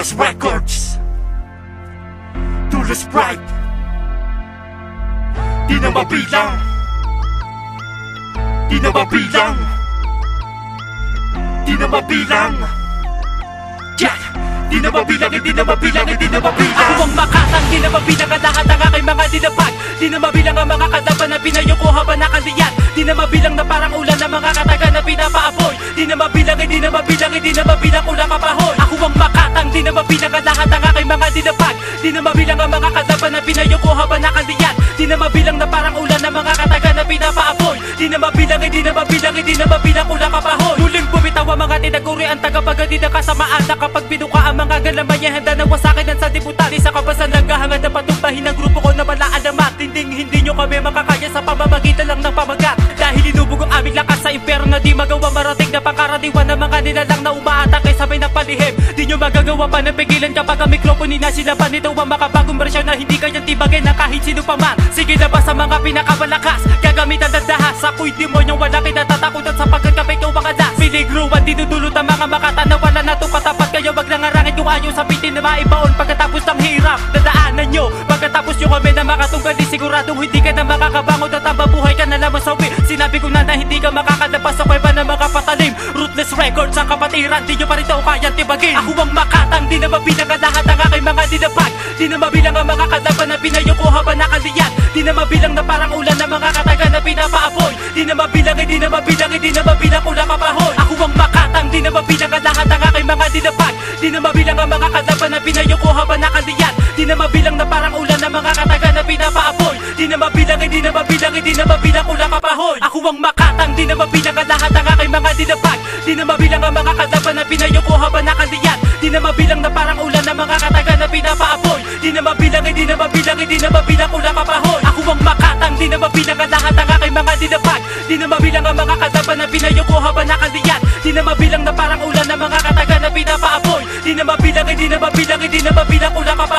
Ruthless Records, Tulus Pride. Di na mabilang, di na mabilang, di na mabilang. Yeah! Di na mabilang, hindi na mabilang, hindi na mabilang. Ako ang makatang, di na mabilang ang lahat ng aking mga dinapag. Di na mabilang ang mga kalaban na pinayoko habang nakaliyan. Di na mabilang na parang ulan ng mga kataga na pinapaapoy. Di na mabilang, hindi na mabilang, hindi na mabilang ulang kapahoy. Ako ang makatang, di na mabilang ang lahat ng aking mga dinapag. Di na mabilang ang mga kalaban na pinayoko habang nakaliyan. Di na mabilang na parang ulan ng mga kataga na pinapaapoy. Di na mabilang, hindi na mabilang, hindi na mabilang ulang kapahoy. Muling bumitaw ang mga tinaguri ang tagapagadi ng kasamaan na kapag binuka ang mga galamay ay handa na wasakin ang sa diputali sa kabasan naghahangad na patumbahin ang grupo ko na wala alamat. Hindi nyo kami makakaya sa pamamagitan lang ng pamagat. Dahil inubog ang aming lakas sa impyerno na di magawa marating na pangkaraniwan ng mga nilalang na umaatake sabay ng palihim. Di nyo magagawa pa na pigilan kapag ang mikrofoni na sila pa nito ang makabagong bersyon na hindi kayang tibagin ng kahit sino pa man. Sige na ba sa mga pinakamalakas gagamitan ng dahas. Ako'y demonyong wala kinatatakutan sapagkat kapay ko ang alas. Pinigruan dinudulot ang mga makatanaw wala na itong patapat kayo wag nangarangit kung ayaw sabitin na maibaon pagkatapos ng hirap dadaanan nyo. Pagkatapos nyo kami na makatunggal di siguradong hindi ka na makakabangon at ang mabuhay ka na lamang sawi. Sinabi ko na hindi ka makakalabas sa kuweba na makapatalim. Ruthless Records ang kapatiran di nyo pa rin ito kayang tibagin. Ako ang makatang di na mabilang ang lahat ng aking mga dinapag. Di na mabilang ang mga kalaban na pinayoko habang nakaliyan. Di na mabilang na parang ulan ng mga kataga na pinapaapoy. Di na mabilang, hindi na mabilang, hindi na mabilang ulang kapahoy. Ako ang makatang di na mabilang ang lahat ng aking mga dinapag. Di na mabilang ang mga kalaban na pinayoko habang nakaliyan. Di na mabilang na parang ulan ng mga kataga na pinapaapoy. Di na mabilang, hindi na mabilang, hindi na mabilang ulang kapahoy. Ako ang makatang di na mabilang ang lahat ng aking mga dinapag. Di na mabilang ang mga kalaban na pinayoko habang nakaliyan. Di na mabilang na parang ulan ng mga kataga na pinapaapoy. Di na mabilang, hindi na mabilang, hindi na mabilang ulang kapahoy. Ako ang makatang di na mabilang ang lahat ng aking mga dinapag. Di na mabilang ang mga kalaban na pinayoko habang nakaliyan. Di na mabilang na parang ulan ng mga kataga na pinapaapoy. Di na mabilang, hindi na mabilang, hindi na mabilang ulang kapahoy.